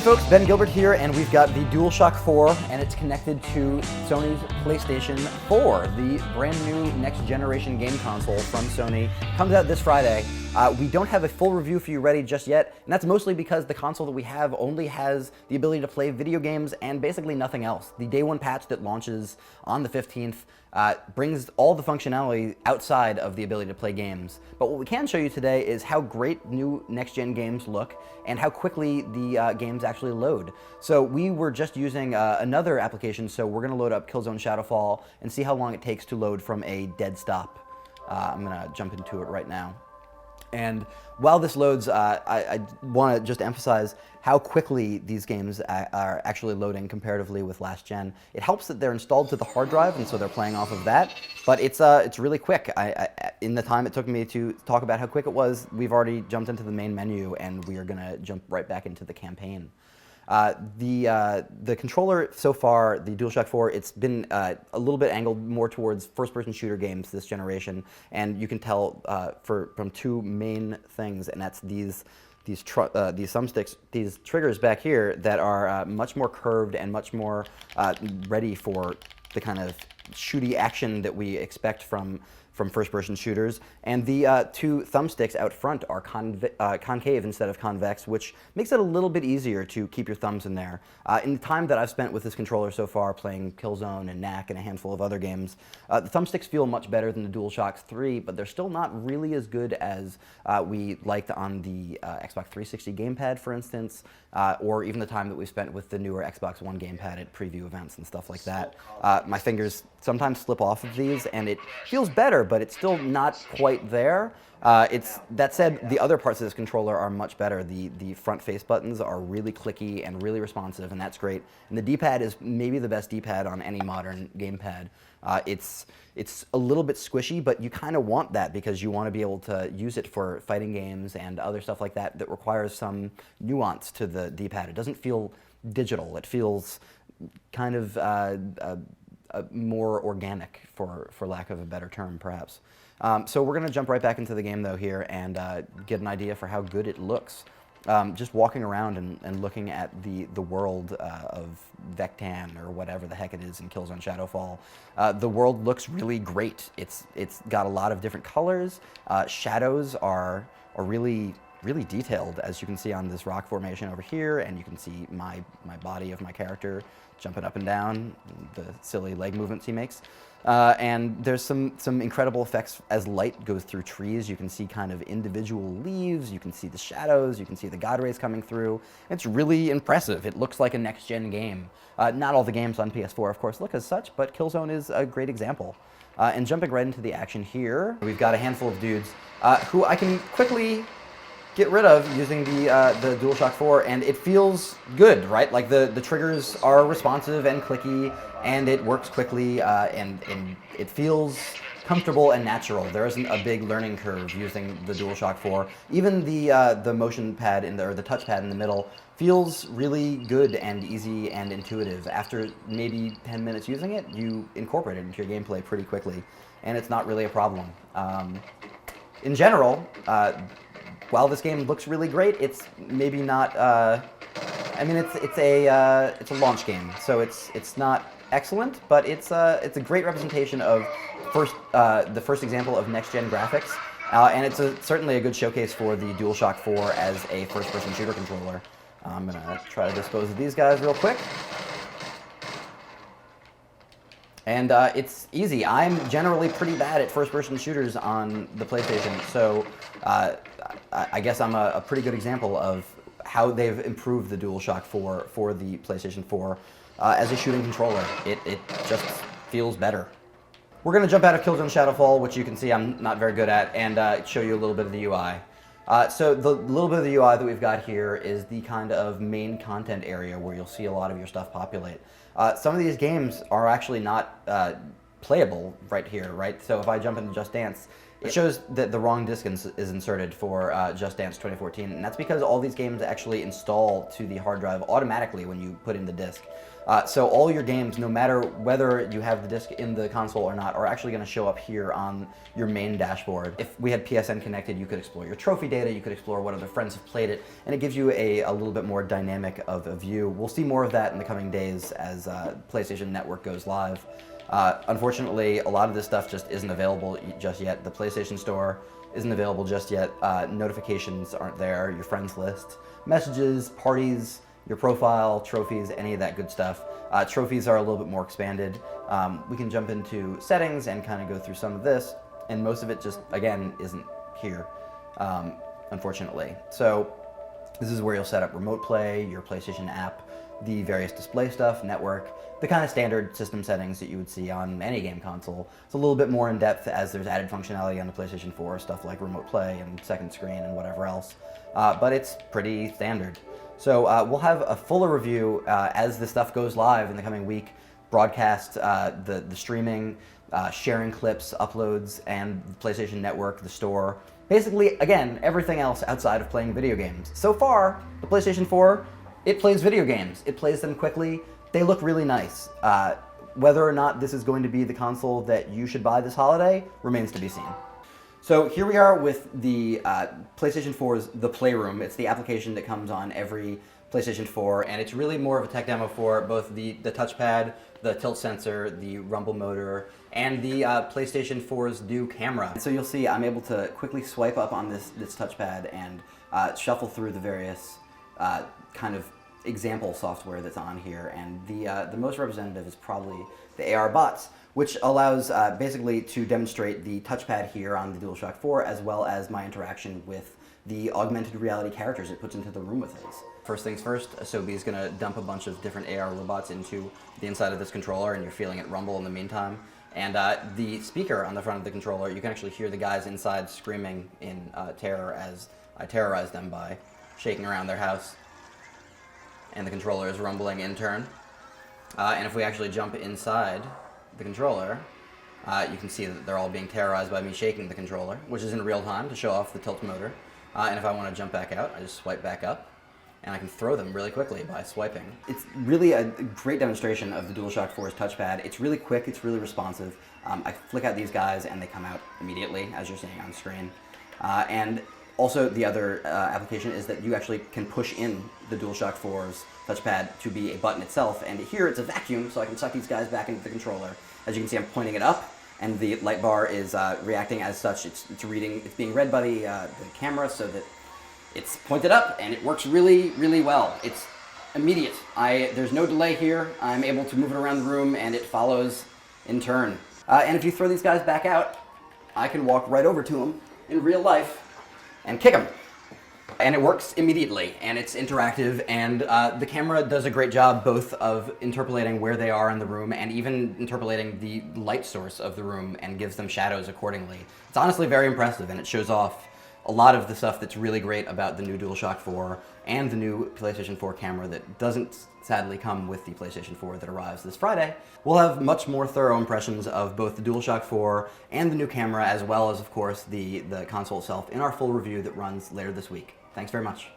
folks, Ben Gilbert here, and we've got the DualShock 4, and it's connected to Sony's PlayStation 4, the brand new next-generation game console from Sony. Comes out this Friday. We don't have a full review for you ready just yet, and that's mostly because the console that we have only has the ability to play video games and basically nothing else. The day one patch that launches on the 15th brings all the functionality outside of the ability to play games. But what we can show you today is how great new next-gen games look and how quickly the games actually load. So we were just using another application, so we're going to load up Killzone Shadowfall and see how long it takes to load from a dead stop. I'm going to jump into it right now. And while this loads, I want to just emphasize how quickly these games are actually loading comparatively with last gen. It helps that they're installed to the hard drive, and so they're playing off of that. But it's really quick. In the time it took me to talk about how quick it was, we've already jumped into the main menu, and we are going to jump right back into the campaign. The controller so far, the DualShock 4, it's been a little bit angled more towards first-person shooter games this generation, and you can tell from two main things, and that's these thumbsticks, these triggers back here that are much more curved and much more ready for the kind of shooty action that we expect from first-person shooters, and the two thumbsticks out front are concave instead of convex, which makes it a little bit easier to keep your thumbs in there. In the time that I've spent with this controller so far, playing Killzone and Knack and a handful of other games, the thumbsticks feel much better than the DualShock 3, but they're still not really as good as we liked on the Xbox 360 gamepad, for instance, or even the time that we spent with the newer Xbox One gamepad at preview events and stuff like that. My fingers sometimes slip off of these, and it feels better, but it's still not quite there. That said, the other parts of this controller are much better. The front face buttons are really clicky and really responsive, and that's great. And the D-pad is maybe the best D-pad on any modern gamepad. It's a little bit squishy, but you kind of want that because you want to be able to use it for fighting games and other stuff like that that requires some nuance to the D-pad. It doesn't feel digital. It feels kind of more organic, for lack of a better term, perhaps. So we're going to jump right back into the game, though, here and get an idea for how good it looks. Just walking around and looking at the world of Vectan, or whatever the heck it is in Killzone Shadowfall, the world looks really great. It's got a lot of different colors. Shadows are really detailed, as you can see on this rock formation over here, and you can see my body of my character jumping up and down, the silly leg movements he makes. And there's some incredible effects as light goes through trees. You can see kind of individual leaves, you can see the shadows, you can see the God rays coming through. It's really impressive. It looks like a next-gen game. Not all the games on PS4, of course, look as such, but Killzone is a great example. And jumping right into the action here, we've got a handful of dudes who I can quickly get rid of using the DualShock 4, and it feels good, right? Like the triggers are responsive and clicky, and it works quickly, and it feels comfortable and natural. There isn't a big learning curve using the DualShock 4. Even the motion pad or the touchpad in the middle feels really good and easy and intuitive. After maybe 10 minutes using it, you incorporate it into your gameplay pretty quickly, and it's not really a problem. In general, while this game looks really great, it's maybe not. I mean, it's a launch game, so it's not excellent, but it's a great representation of the first example of next-gen graphics, and it's certainly a good showcase for the DualShock 4 as a first-person shooter controller. I'm gonna try to dispose of these guys real quick. And it's easy. I'm generally pretty bad at first-person shooters on the PlayStation, so I guess I'm a pretty good example of how they've improved the DualShock 4 for the PlayStation 4 as a shooting controller. It just feels better. We're going to jump out of Killzone Shadowfall, which you can see I'm not very good at, and show you a little bit of the UI. So the little bit of the UI that we've got here is the kind of main content area where you'll see a lot of your stuff populate. Some of these games are actually not playable right here, right? So if I jump into Just Dance, It shows that the wrong disc is inserted for Just Dance 2014, and that's because all these games actually install to the hard drive automatically when you put in the disc. So all your games, no matter whether you have the disc in the console or not, are actually going to show up here on your main dashboard. If we had PSN connected, you could explore your trophy data, you could explore what other friends have played it, and it gives you a little bit more dynamic of a view. We'll see more of that in the coming days as PlayStation Network goes live. Unfortunately, a lot of this stuff just isn't available just yet. The PlayStation Store isn't available just yet. Notifications aren't there, your friends list, messages, parties, your profile, trophies, any of that good stuff. Trophies are a little bit more expanded. We can jump into settings and kind of go through some of this, and most of it just, again, isn't here, unfortunately. So this is where you'll set up remote play, your PlayStation app, the various display stuff, network, the kind of standard system settings that you would see on any game console. It's a little bit more in depth as there's added functionality on the PlayStation 4, stuff like remote play and second screen and whatever else, but it's pretty standard. So we'll have a fuller review as this stuff goes live in the coming week, broadcast, the streaming, sharing clips, uploads, and the PlayStation Network, the store. Basically, again, everything else outside of playing video games. So far, the PlayStation 4, it plays video games. It plays them quickly. They look really nice. Whether or not this is going to be the console that you should buy this holiday remains to be seen. So here we are with the PlayStation 4's The Playroom. It's the application that comes on every PlayStation 4, and it's really more of a tech demo for both the touchpad, the tilt sensor, the rumble motor, and the PlayStation 4's new camera. So you'll see I'm able to quickly swipe up on this touchpad and shuffle through the various kind of example software that's on here, and the most representative is probably the AR bots, which allows basically to demonstrate the touchpad here on the DualShock 4, as well as my interaction with the augmented reality characters it puts into the room with us. First things first, Asobi is going to dump a bunch of different AR robots into the inside of this controller, and you're feeling it rumble in the meantime. And the speaker on the front of the controller, you can actually hear the guys inside screaming in terror as I terrorize them by shaking around their house. And the controller is rumbling in turn. And if we actually jump inside the controller, you can see that they're all being terrorized by me shaking the controller, which is in real time to show off the tilt motor. And if I want to jump back out, I just swipe back up, and I can throw them really quickly by swiping. It's really a great demonstration of the DualShock 4's touchpad. It's really quick, it's really responsive. I flick out these guys and they come out immediately, as you're seeing on screen. And also, the other application is that you actually can push in the DualShock 4's touchpad to be a button itself, and here it's a vacuum, so I can suck these guys back into the controller. As you can see, I'm pointing it up, and the light bar is reacting as such. It's being read by the camera so that it's pointed up, and it works really, really well. It's immediate. There's no delay here. I'm able to move it around the room, and it follows in turn. And if you throw these guys back out, I can walk right over to them in real life and kick them. And it works immediately, and it's interactive, and the camera does a great job both of interpolating where they are in the room and even interpolating the light source of the room and gives them shadows accordingly. It's honestly very impressive, and it shows off a lot of the stuff that's really great about the new DualShock 4 and the new PlayStation 4 camera that doesn't sadly come with the PlayStation 4 that arrives this Friday. We'll have much more thorough impressions of both the DualShock 4 and the new camera, as well as, of course, the console itself in our full review that runs later this week. Thanks very much.